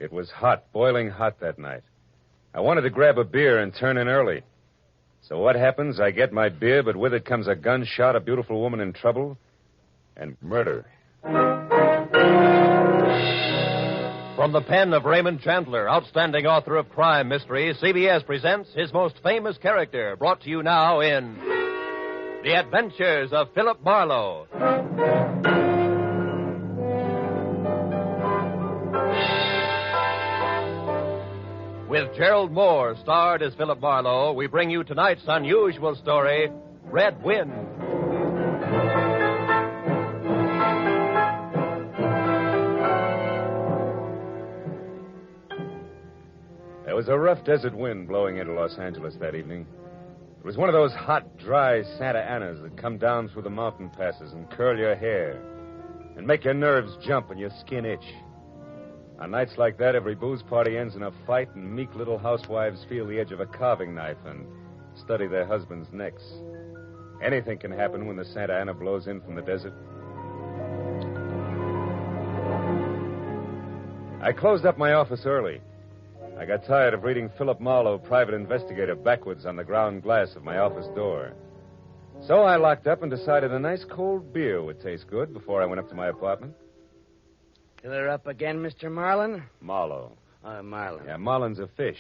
It was hot, boiling hot that night. I wanted to grab a beer and turn in early. So what happens? I get my beer, but with it comes a gunshot, a beautiful woman in trouble, and murder. From the pen of Raymond Chandler, outstanding author of crime mystery, CBS presents his most famous character, brought to you now in The Adventures of Phillip Marlow. With Gerald Moore starred as Phillip Marlowe, we bring you tonight's unusual story, Red Wind. There was a rough desert wind blowing into Los Angeles that evening. It was one of those hot, dry Santa Anas that come down through the mountain passes and curl your hair and make your nerves jump and your skin itch. On nights like that, every booze party ends in a fight, and meek little housewives feel the edge of a carving knife and study their husbands' necks. Anything can happen when the Santa Ana blows in from the desert. I closed up my office early. I got tired of reading Phillip Marlow, private investigator, backwards on the ground glass of my office door. So I locked up and decided a nice cold beer would taste good before I went up to my apartment. Killer up again, Mr. Marlin? Marlow. Marlin. Yeah, Marlin's a fish.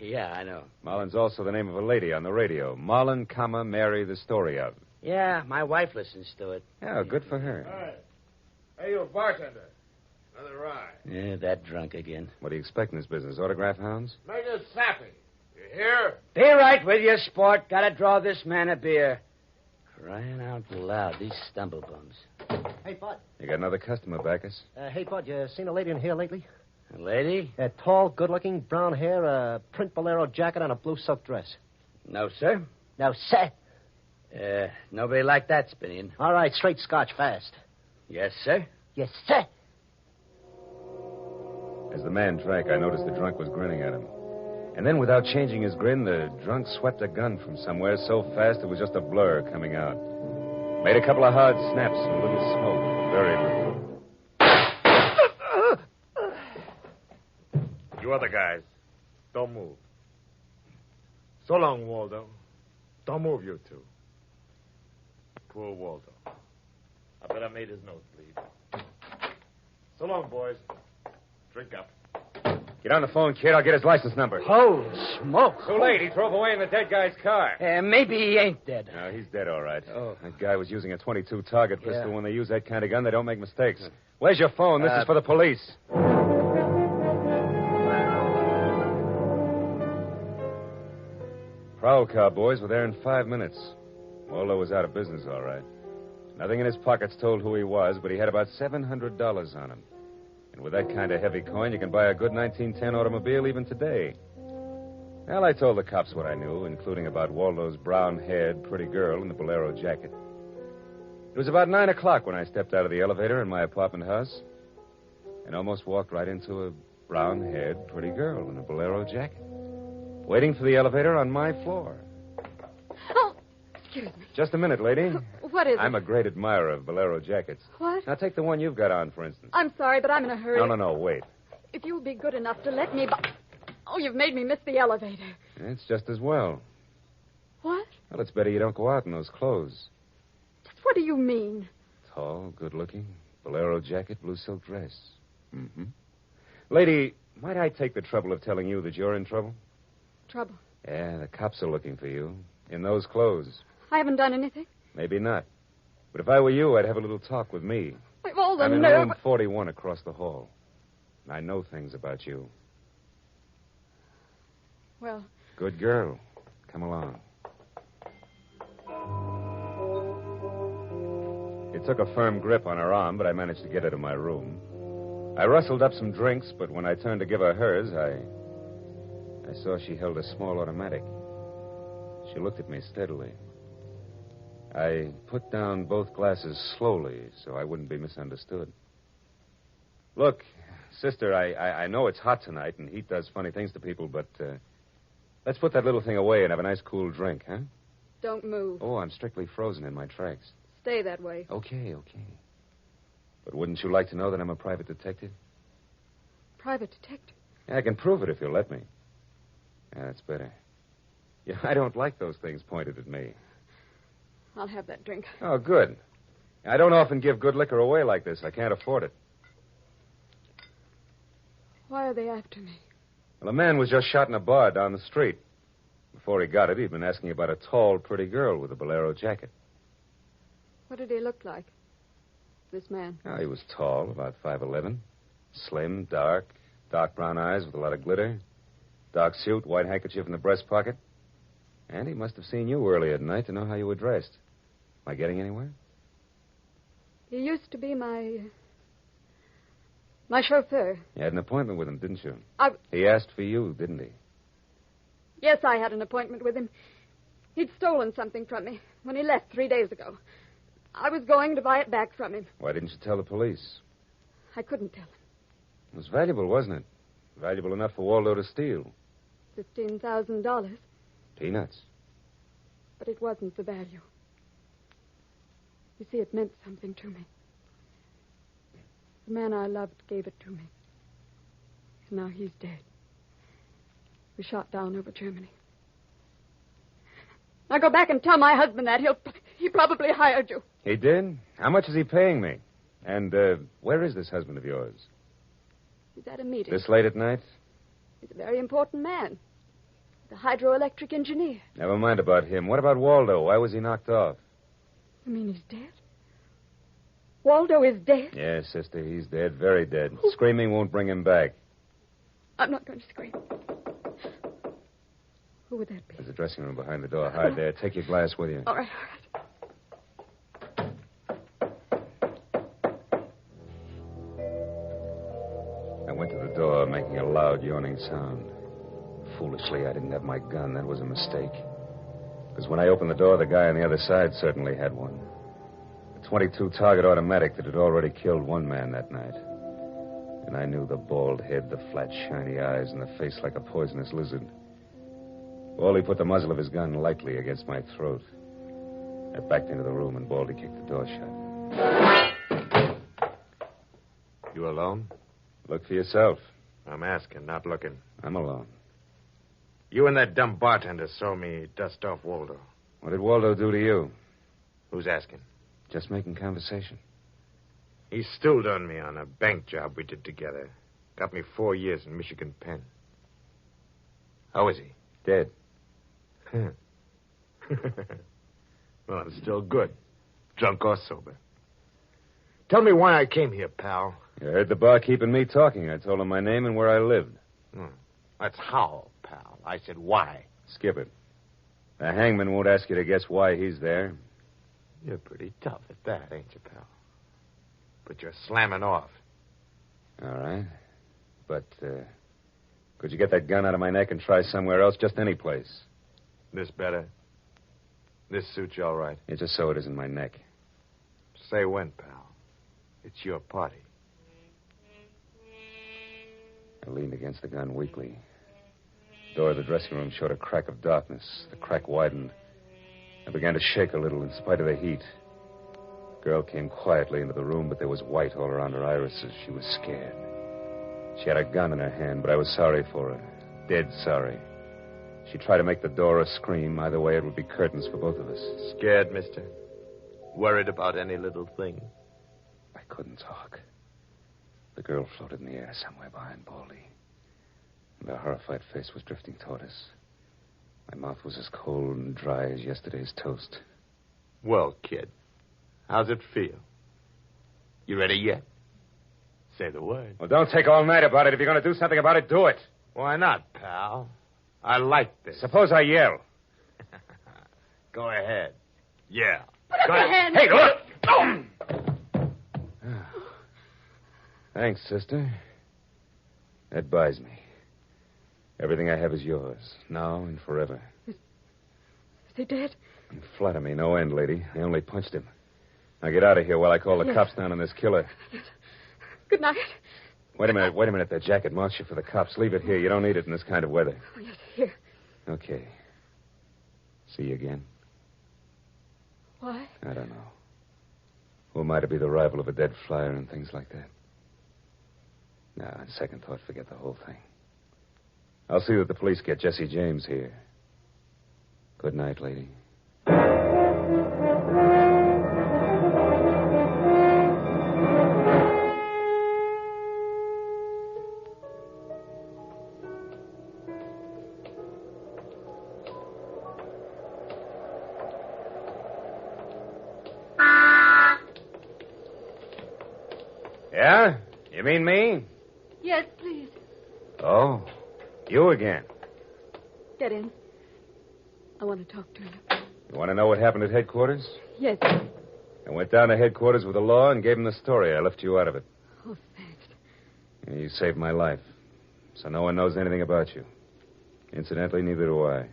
Yeah, I know. Marlin's also the name of a lady on the radio. Marlin, Mary, the story of. Yeah, my wife listens to it. Yeah, good for her. All right. Hey, you bartender. Another rye. Yeah, that drunk again. What do you expect in this business? Autograph hounds? Make it sappy. You hear? Be right with you, sport. Gotta draw this man a beer. Crying out loud, these stumblebums. Hey, Bud. You got another customer, Backus? Hey, Bud, you seen a lady in here lately? A lady? Tall, good-looking, brown hair, a print bolero jacket, and a blue silk dress. No, sir. No, sir. Nobody like that, Spinian. All right, straight scotch, fast. Yes, sir. Yes, sir. As the man drank, I noticed the drunk was grinning at him. And then, without changing his grin, the drunk swept a gun from somewhere so fast it was just a blur coming out. Made a couple of hard snaps and a little smoke. Very little. You other guys, don't move. So long, Waldo. Don't move, you two. Poor Waldo. I bet I made his nose bleed. So long, boys. Drink up. Get on the phone, kid. I'll get his license number. Holy smoke. Too late. He drove away in the dead guy's car. Maybe he ain't dead. No, he's dead, all right. Oh. That guy was using a .22 target pistol. Yeah. When they use that kind of gun, they don't make mistakes. Where's your phone? This is for the police. Prowl car boys were there in 5 minutes. Waldo was out of business, all right. Nothing in his pockets told who he was, but he had about $700 on him. And with that kind of heavy coin, you can buy a good 1910 automobile even today. Well, I told the cops what I knew, including about Waldo's brown-haired, pretty girl in the bolero jacket. It was about 9 o'clock when I stepped out of the elevator in my apartment house and almost walked right into a brown-haired, pretty girl in a bolero jacket, waiting for the elevator on my floor. Oh, excuse me. Just a minute, lady. What is it? I'm a great admirer of bolero jackets. What? Now, take the one you've got on, for instance. I'm sorry, but I'm in a hurry. No, wait. If you'll be good enough to let me... Oh, you've made me miss the elevator. It's just as well. What? Well, it's better you don't go out in those clothes. Just what do you mean? Tall, good-looking, bolero jacket, blue silk dress. Mm-hmm. Lady, might I take the trouble of telling you that you're in trouble? Trouble. Yeah, the cops are looking for you. In those clothes. I haven't done anything. Maybe not. But if I were you, I'd have a little talk with me. We've all the I'm in nerve... room 41 across the hall. I know things about you. Well... Good girl. Come along. It took a firm grip on her arm, but I managed to get her to my room. I rustled up some drinks, but when I turned to give her hers, I saw she held a small automatic. She looked at me steadily. I put down both glasses slowly so I wouldn't be misunderstood. Look, sister, I know it's hot tonight and heat does funny things to people, but let's put that little thing away and have a nice cool drink, huh? Don't move. Oh, I'm strictly frozen in my tracks. Stay that way. Okay. But wouldn't you like to know that I'm a private detective? private detective. I can prove it if you'll let me. Yeah, that's better. Yeah, I don't like those things pointed at me. I'll have that drink. Oh, good. I don't often give good liquor away like this. I can't afford it. Why are they after me? Well, a man was just shot in a bar down the street. Before he got it, he'd been asking about a tall, pretty girl with a bolero jacket. What did he look like, this man? Oh, he was tall, about 5'11", slim, dark brown eyes with a lot of glitter, dark suit, white handkerchief in the breast pocket. And he must have seen you early at night to know how you were dressed. Am I getting anywhere? He used to be my chauffeur. You had an appointment with him, didn't you? I... He asked for you, didn't he? Yes, I had an appointment with him. He'd stolen something from me when he left 3 days ago. I was going to buy it back from him. Why didn't you tell the police? I couldn't tell him. It was valuable, wasn't it? Valuable enough for Waldo to steal. $15,000. Peanuts. But it wasn't the value. You see, it meant something to me. The man I loved gave it to me. And now he's dead. We shot down over Germany. Now go back and tell my husband that. He probably hired you. He did? How much is he paying me? And where is this husband of yours? He's at a meeting. This late at night? He's a very important man. The hydroelectric engineer. Never mind about him. What about Waldo? Why was he knocked off? You mean he's dead? Waldo is dead? Yes, sister, he's dead, very dead. Screaming won't bring him back. I'm not going to scream. Who would that be? There's a dressing room behind the door. Hide there. Take your glass with you. All right. I went to the door, making a loud, yawning sound. Foolishly, I didn't have my gun. That was a mistake. Because when I opened the door, the guy on the other side certainly had one. A .22 target automatic that had already killed one man that night. And I knew the bald head, the flat, shiny eyes, and the face like a poisonous lizard. Baldy put the muzzle of his gun lightly against my throat. I backed into the room, and Baldy kicked the door shut. You alone? Look for yourself. I'm asking, not looking. I'm alone. You and that dumb bartender saw me dust off Waldo. What did Waldo do to you? Who's asking? Just making conversation. He stooled on me on a bank job we did together. Got me 4 years in Michigan Penn. How is he? Dead. Well, I'm still good. Drunk or sober. Tell me why I came here, pal. You heard the barkeep and me talking. I told him my name and where I lived. That's how, pal. I said why. Skip it. The hangman won't ask you to guess why he's there. You're pretty tough at that, ain't you, pal? But you're slamming off. All right. But, could you get that gun out of my neck and try somewhere else? Just any place. This better? This suits you all right? Yeah, just so it isn't my neck. Say when, pal. It's your party. I leaned against the gun weakly. The door of the dressing room showed a crack of darkness. The crack widened. I began to shake a little in spite of the heat. The girl came quietly into the room, but there was white all around her irises. She was scared. She had a gun in her hand, but I was sorry for her. Dead sorry. She tried to make the door a scream. Either way, it would be curtains for both of us. Scared, mister? Worried about any little thing? I couldn't talk. The girl floated in the air somewhere behind Baldy. And her horrified face was drifting toward us. My mouth was as cold and dry as yesterday's toast. Well, kid, how's it feel? You ready yet? Say the word. Well, don't take all night about it. If you're going to do something about it, do it. Why not, pal? I like this. Suppose I yell. Go ahead. Yeah. Put up your hand. Hey, look! Thanks, sister. That buys me. Everything I have is yours, now and forever. Is he dead? You flatter me no end, lady. I only punched him. Now get out of here while I call the cops down on this killer. Yes. Good night. Wait a minute. That jacket marks you for the cops. Leave it here. You don't need it in this kind of weather. Oh, yes, here. Okay. See you again? Why? I don't know. Who am I to be the rival of a dead flyer and things like that? No, on second thought, forget the whole thing. I'll see that the police get Jesse James here. Good night, lady. Yeah? You mean me? Yes, please. Oh, you again. Get in. I want to talk to you. You want to know what happened at headquarters? Yes. I went down to headquarters with the law and gave them the story. I left you out of it. Oh, thanks. And you saved my life. So no one knows anything about you. Incidentally, neither do I.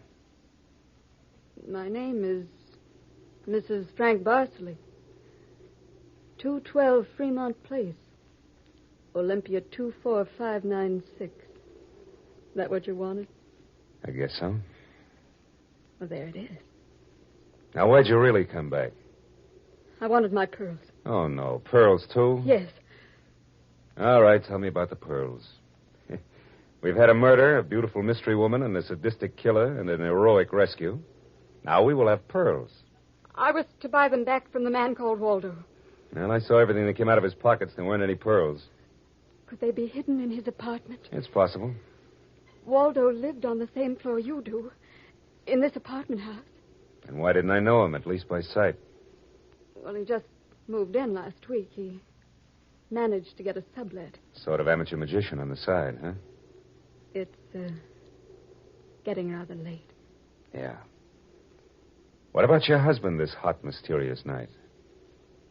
My name is Mrs. Frank Barsley. 212 Fremont Place. Olympia 24596. That what you wanted? I guess so. Well, there it is. Now, why'd you really come back? I wanted my pearls. Oh, no. Pearls, too? Yes. All right, tell me about the pearls. We've had a murder, a beautiful mystery woman, and a sadistic killer, and an heroic rescue. Now we will have pearls. I was to buy them back from the man called Waldo. Well, I saw everything that came out of his pockets. There weren't any pearls. Could they be hidden in his apartment? It's possible. Waldo lived on the same floor you do, in this apartment house. And why didn't I know him, at least by sight? Well, he just moved in last week. He managed to get a sublet. Sort of amateur magician on the side, huh? It's getting rather late. Yeah. What about your husband this hot, mysterious night?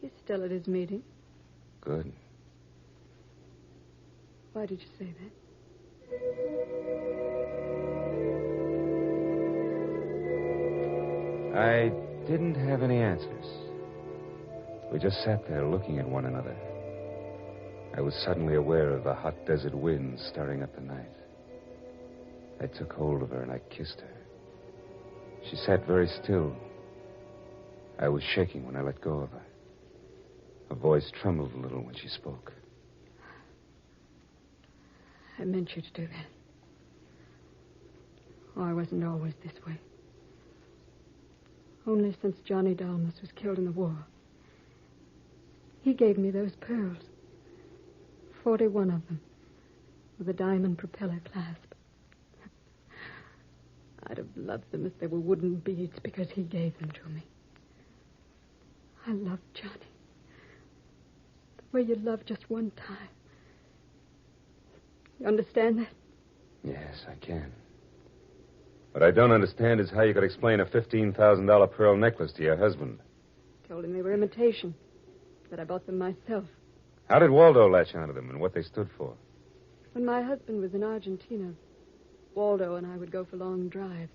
He's still at his meeting. Good. Why did you say that? I didn't have any answers. We just sat there looking at one another. I was suddenly aware of the hot desert wind stirring up the night. I took hold of her and I kissed her. She sat very still. I was shaking when I let go of her. Her voice trembled a little when she spoke. I meant you to do that. Oh, I wasn't always this way. Only since Johnny Dalmas was killed in the war. He gave me those pearls. 41 of them. With a diamond propeller clasp. I'd have loved them if they were wooden beads because he gave them to me. I loved Johnny. The way you love just one time. You understand that? Yes, I can. What I don't understand is how you could explain a $15,000 pearl necklace to your husband. Told him they were imitation. That I bought them myself. How did Waldo latch onto them and what they stood for? When my husband was in Argentina, Waldo and I would go for long drives.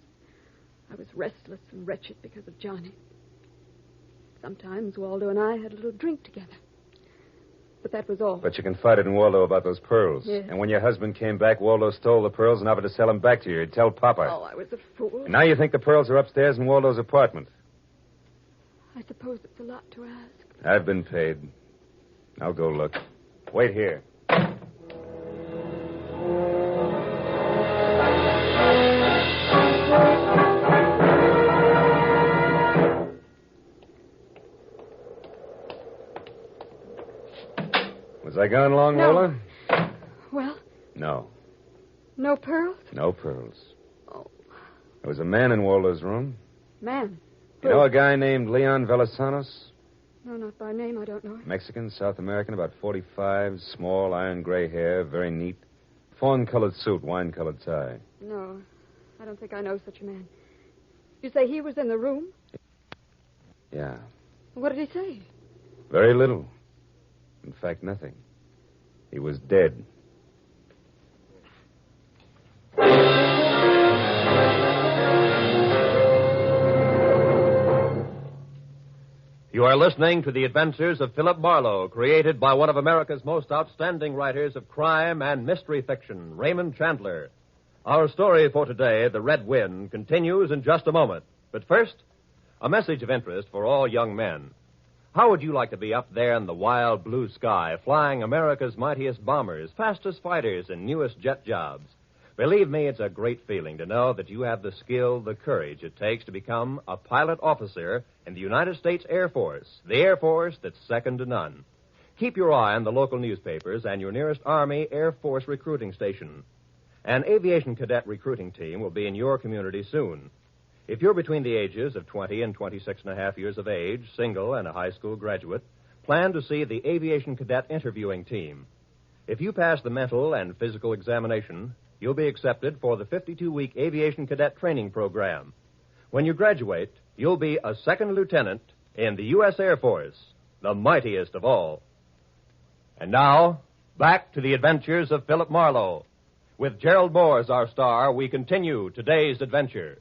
I was restless and wretched because of Johnny. Sometimes Waldo and I had a little drink together. But that was all. But you confided in Waldo about those pearls. Yes. And when your husband came back, Waldo stole the pearls and offered to sell them back to you. He'd tell Papa. Oh, I was a fool. And now you think the pearls are upstairs in Waldo's apartment. I suppose it's a lot to ask. I've been paid. I'll go look. Wait here. Was I gone long, No. Lola? Well, No. no pearls? No pearls. Oh, There was a man in Waldo's room. man. You know a guy named Leon Velasanos? No, not by name. I don't know him. Mexican, South American, about 45, small, iron gray hair, very neat. Fawn-colored suit, wine-colored tie. No, I don't think I know such a man. You say he was in the room? Yeah. What did he say? Very little. In fact, nothing. He was dead. You are listening to The Adventures of Phillip Marlow, created by one of America's most outstanding writers of crime and mystery fiction, Raymond Chandler. Our story for today, The Red Wind, continues in just a moment. But first, a message of interest for all young men. How would you like to be up there in the wild blue sky, flying America's mightiest bombers, fastest fighters, and newest jet jobs? Believe me, it's a great feeling to know that you have the skill, the courage it takes to become a pilot officer in the United States Air Force, the Air Force that's second to none. Keep your eye on the local newspapers and your nearest Army Air Force recruiting station. An aviation cadet recruiting team will be in your community soon. If you're between the ages of 20 and 26 and a half years of age, single, and a high school graduate, plan to see the aviation cadet interviewing team. If you pass the mental and physical examination, you'll be accepted for the 52-week aviation cadet training program. When you graduate, you'll be a second lieutenant in the U.S. Air Force, the mightiest of all. And now, back to the adventures of Philip Marlow. With Gerald Moore as our star, we continue today's adventure.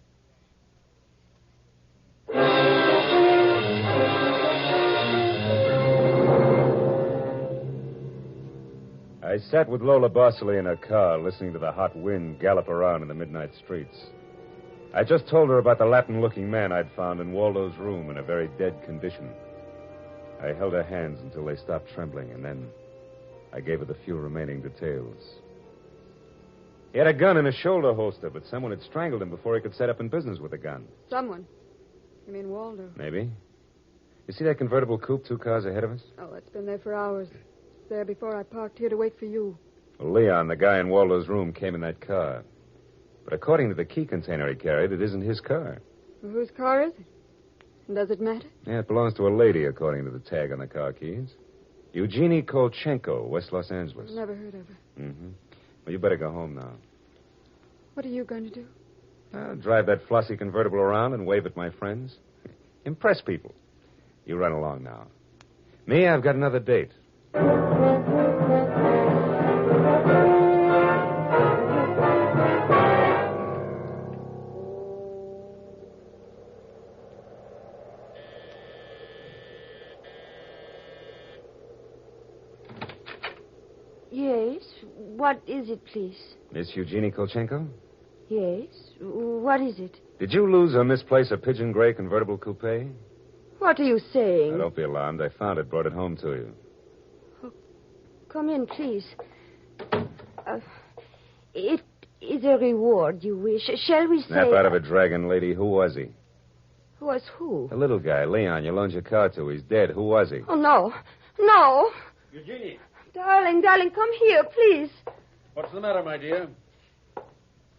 I sat with Lola Bosley in her car, listening to the hot wind gallop around in the midnight streets. I just told her about the Latin-looking man I'd found in Waldo's room in a very dead condition. I held her hands until they stopped trembling, and then I gave her the few remaining details. He had a gun in his shoulder holster, but someone had strangled him before he could set up in business with a gun. Someone? You mean Waldo? Maybe. You see that convertible coupe 2 cars ahead of us? Oh, it's been there for hours. It's there before I parked here to wait for you. Well, Leon, the guy in Waldo's room, came in that car. But according to the key container he carried, it isn't his car. Well, whose car is it? And does it matter? Yeah, it belongs to a lady, according to the tag on the car keys. Eugenie Kolchenko, West Los Angeles. Never heard of her. Mm-hmm. Well, you better go home now. What are you going to do? Drive that flossy convertible around and wave at my friends. Impress people. You run along now. Me, I've got another date. Yes. What is it, please? Miss Eugenie Kolchenko? Yes. What is it? Did you lose or misplace a pigeon gray convertible coupe? What are you saying? Now, don't be alarmed. I found it, brought it home to you. Oh, come in, please. It is a reward you wish. Shall we say... Snap out of it, dragon lady. Who was he? Who was who? The little guy, Leon. You loaned your car to. He's dead. Who was he? Oh, no. No. Eugenie, Darling, come here, please. what's the matter, my dear?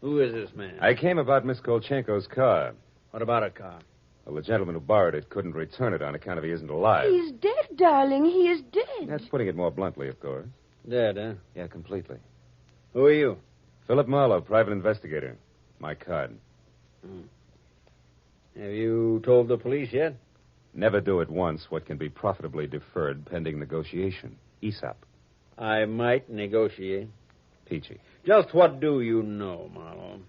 Who is this man? I came about Miss Kolchenko's car. What about a car? Well, the gentleman who borrowed it couldn't return it on account of he isn't alive. He's dead, darling. He is dead. That's putting it more bluntly, of course. Dead, huh? Yeah, completely. Who are you? Philip Marlow, private investigator. My card. Have you told the police yet? Never do at once what can be profitably deferred pending negotiation. Aesop. I might negotiate. Peachy. Just what do you know, Marlowe?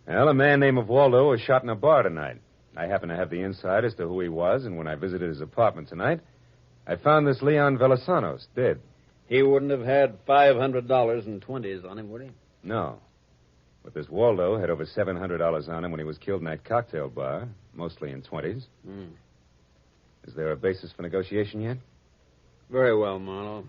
Well, a man named Waldo was shot in a bar tonight. I happen to have the inside as to who he was, and when I visited his apartment tonight, I found this Leon Velasanos dead. He wouldn't have had $500 in 20s on him, would he? No. But this Waldo had over $700 on him when he was killed in that cocktail bar, mostly in 20s. Is there a basis for negotiation yet? Very well, Marlowe.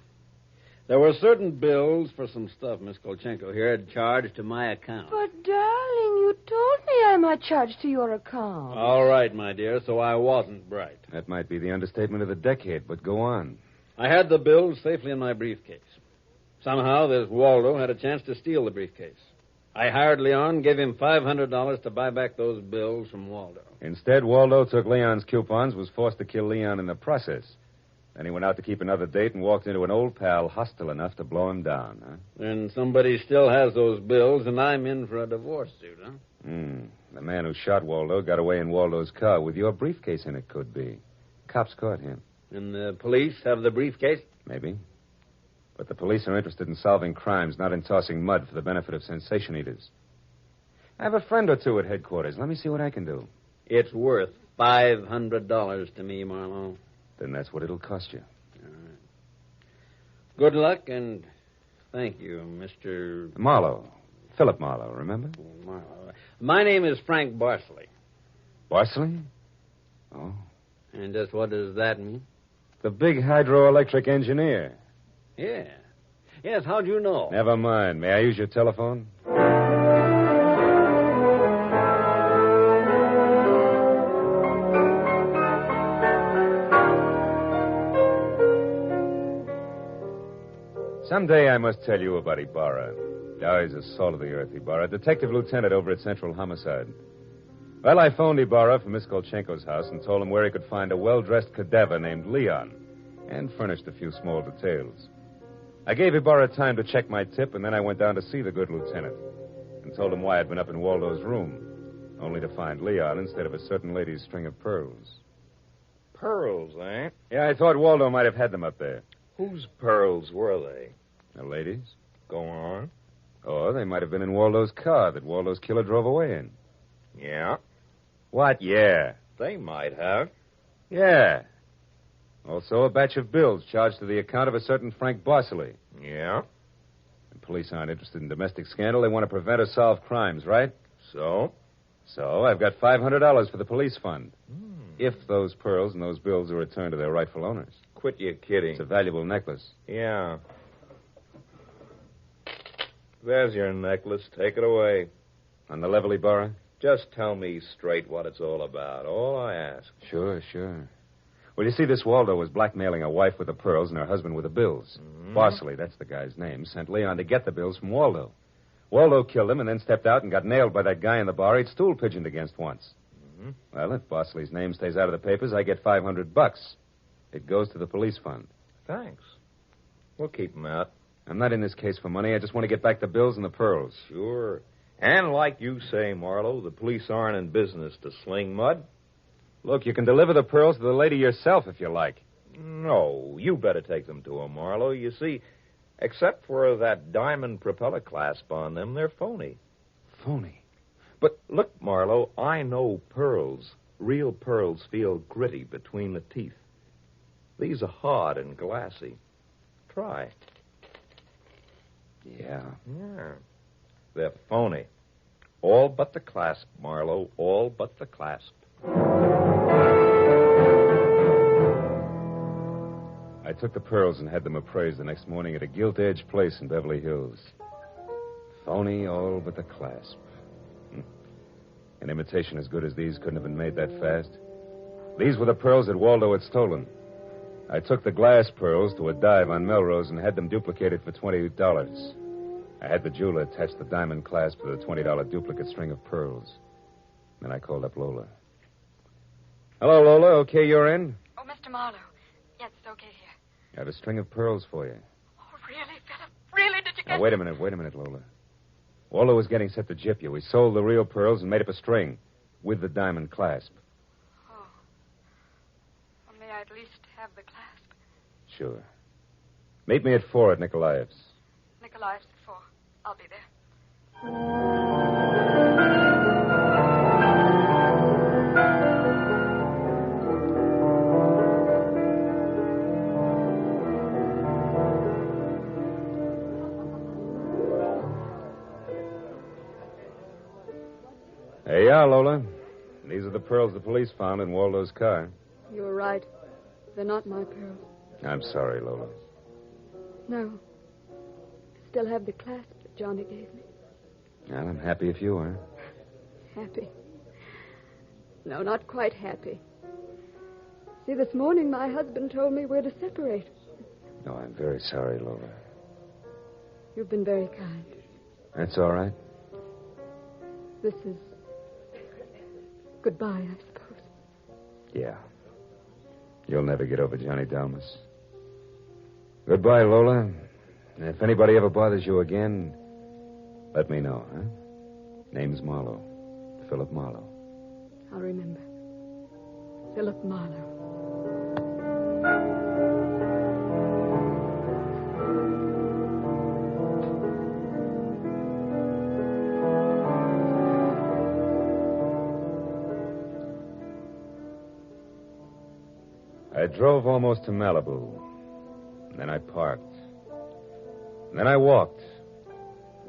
There were certain bills for some stuff Miss Kolchenko here had charged to my account. But, darling, you told me I might charge to your account. All right, my dear, so I wasn't bright. That might be the understatement of the decade, but go on. I had the bills safely in my briefcase. Somehow, this Waldo had a chance to steal the briefcase. I hired Leon, gave him $500 to buy back those bills from Waldo. Instead, Waldo took Leon's coupons, was forced to kill Leon in the process. Then he went out to keep another date and walked into an old pal hostile enough to blow him down, huh? And somebody still has those bills, and I'm in for a divorce suit, huh? The man who shot Waldo got away in Waldo's car with your briefcase in it, could be. Cops caught him. And the police have the briefcase? Maybe. But the police are interested in solving crimes, not in tossing mud for the benefit of sensation eaters. I have a friend or two at headquarters. Let me see what I can do. It's worth $500 to me, Marlowe. Then that's what it'll cost you. All right. Good luck, and thank you, Mr. Marlow. Philip Marlow, remember? Marlowe. My name is Frank Barsley. Barsley? Oh. And just what does that mean? The big hydroelectric engineer. Yeah. Yes, how'd you know? Never mind. May I use your telephone? Someday I must tell you about Ibarra. Oh, he's a salt of the earth, Ibarra. Detective lieutenant over at Central Homicide. Well, I phoned Ibarra from Miss Kolchenko's house and told him where he could find a well-dressed cadaver named Leon and furnished a few small details. I gave Ibarra time to check my tip, and then I went down to see the good lieutenant and told him why I'd been up in Waldo's room, only to find Leon instead of a certain lady's string of pearls. Pearls, eh? Yeah, I thought Waldo might have had them up there. Whose pearls were they? The ladies? Go on. Or they might have been in Waldo's car that Waldo's killer drove away in. Yeah. What, yeah? They might have. Yeah. Also a batch of bills charged to the account of a certain Frank Bosley. Yeah. The police aren't interested in domestic scandal. They want to prevent or solve crimes, right? So? So I've got $500 for the police fund. If those pearls and those bills are returned to their rightful owners. Quit your kidding. It's a valuable necklace. Yeah. There's your necklace. Take it away. On the level, Ibarra? Just tell me straight what it's all about. All I ask. Sure. Well, you see, this Waldo was blackmailing a wife with the pearls and her husband with the bills. Bosley, that's the guy's name, sent Leon to get the bills from Waldo. Waldo killed him and then stepped out and got nailed by that guy in the bar he'd stool pigeoned against once. Well, if Bosley's name stays out of the papers, I get $500. It goes to the police fund. Thanks. We'll keep 'em out. I'm not in this case for money. I just want to get back the bills and the pearls. Sure. And like you say, Marlowe, the police aren't in business to sling mud. Look, you can deliver the pearls to the lady yourself if you like. No, you better take them to her, Marlowe. You see, except for that diamond propeller clasp on them, they're phony. Phony? But look, Marlowe, I know pearls. Real pearls feel gritty between the teeth. These are hard and glassy. Try. Yeah. They're phony. All but the clasp, Marlowe. All but the clasp. I took the pearls and had them appraised the next morning at a gilt-edged place in Beverly Hills. Phony all but the clasp. An imitation as good as these couldn't have been made that fast. These were the pearls that Waldo had stolen. I took the glass pearls to a dive on Melrose and had them duplicated for $20. I had the jeweler attach the diamond clasp to the $20 duplicate string of pearls. Then I called up Lola. Hello, Lola. Okay, you're in? Oh, Mr. Marlowe. Yes, it's okay here. I have a string of pearls for you. Oh, really, Philip? Really? Did you get... Now, wait a minute, Lola. Waldo was getting set to gyp you. We sold the real pearls and made up a string with the diamond clasp. Oh. Well, may I at least have the clasp? Sure. Meet me at 4 at Nikolaev's. Nikolaev's at 4. I'll be there. Hey, yeah, Lola. These are the pearls the police found in Waldo's car. You were right. They're not my pearls. I'm sorry, Lola. No. I still have the clasp that Johnny gave me. Well, I'm happy if you are. Happy? No, not quite happy. See, this morning my husband told me we're to separate. No, I'm very sorry, Lola. You've been very kind. That's all right. This is goodbye, I suppose. Yeah. You'll never get over Johnny Dalmas. Goodbye, Lola. And if anybody ever bothers you again, let me know, huh? Name's Marlowe. Philip Marlowe. I'll remember. Philip Marlowe. I drove almost to Malibu. And then I parked. And then I walked.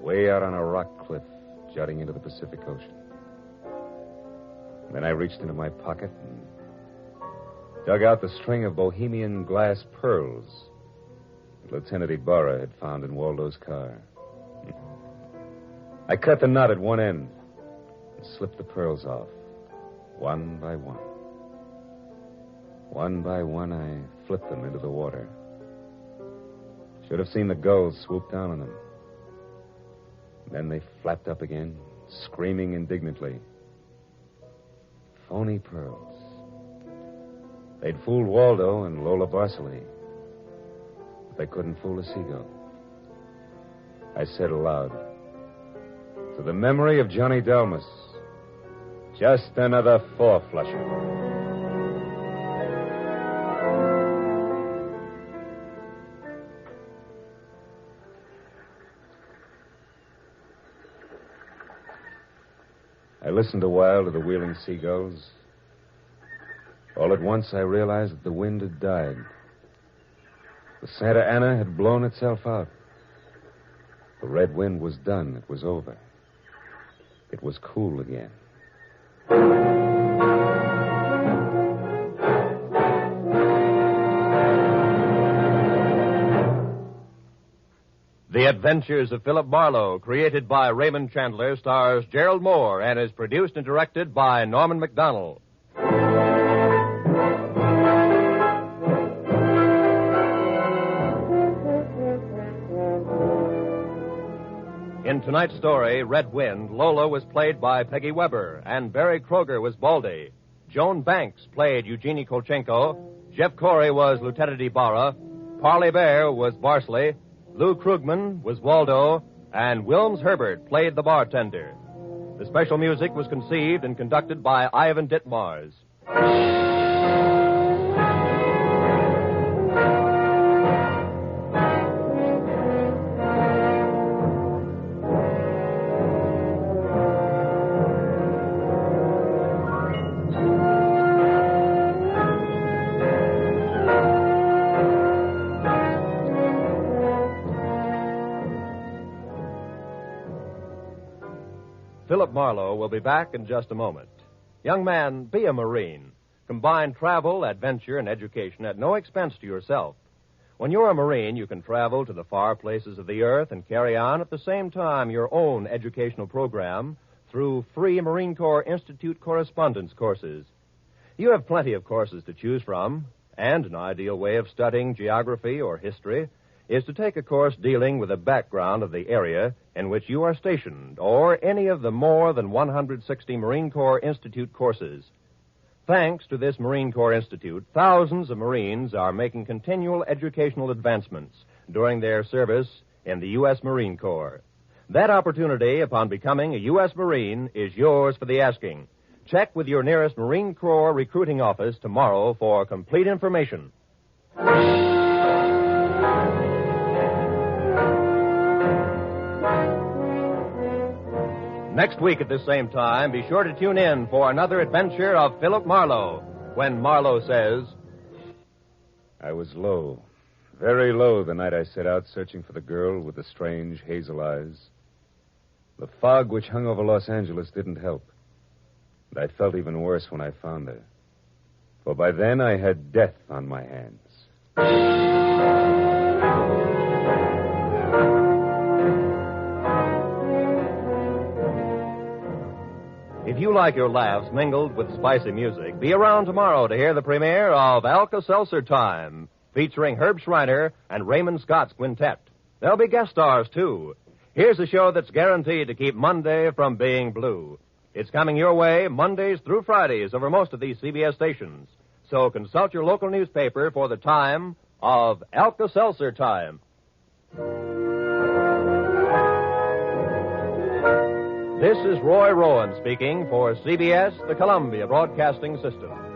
Way out on a rock cliff, jutting into the Pacific Ocean. And then I reached into my pocket and dug out the string of Bohemian glass pearls that Lieutenant Ibarra had found in Waldo's car. I cut the knot at one end and slipped the pearls off, one by one. One by one, I flipped them into the water. Should have seen the gulls swoop down on them. Then they flapped up again, screaming indignantly. Phony pearls. They'd fooled Waldo and Lola Barsley, but they couldn't fool a seagull. I said aloud, to the memory of Johnny Delmas, just another four-flusher. I listened a while to the wheeling seagulls. All at once, I realized that the wind had died. The Santa Ana had blown itself out. The red wind was done. It was over. It was cool again. The Adventures of Phillip Marlow, created by Raymond Chandler, stars Gerald Moore and is produced and directed by Norman MacDonald. In tonight's story, Red Wind, Lola was played by Peggy Weber, and Barry Kroger was Baldy. Joan Banks played Eugenie Kolchenko. Jeff Corey was Lieutenant Ibarra. Parley Bear was Barsley. Lou Krugman was Waldo, and Wilms Herbert played the bartender. The special music was conceived and conducted by Ivan Ditmars. Phillip Marlow will be back in just a moment. Young man, be a Marine. Combine travel, adventure, and education at no expense to yourself. When you're a Marine, you can travel to the far places of the earth and carry on at the same time your own educational program through free Marine Corps Institute correspondence courses. You have plenty of courses to choose from, and an ideal way of studying geography or history is to take a course dealing with the background of the area in which you are stationed, or any of the more than 160 Marine Corps Institute courses. Thanks to this Marine Corps Institute, thousands of Marines are making continual educational advancements during their service in the U.S. Marine Corps. That opportunity, upon becoming a U.S. Marine, is yours for the asking. Check with your nearest Marine Corps recruiting office tomorrow for complete information. Next week at the same time, be sure to tune in for another adventure of Phillip Marlow, when Marlow says, I was low, very low the night I set out searching for the girl with the strange hazel eyes. The fog which hung over Los Angeles didn't help. And I felt even worse when I found her. For by then I had death on my hands. If you like your laughs mingled with spicy music, be around tomorrow to hear the premiere of Alka-Seltzer Time, featuring Herb Schreiner and Raymond Scott's quintet. There'll be guest stars, too. Here's a show that's guaranteed to keep Monday from being blue. It's coming your way Mondays through Fridays over most of these CBS stations. So consult your local newspaper for the time of Alka-Seltzer Time. This is Roy Rowan speaking for CBS, the Columbia Broadcasting System.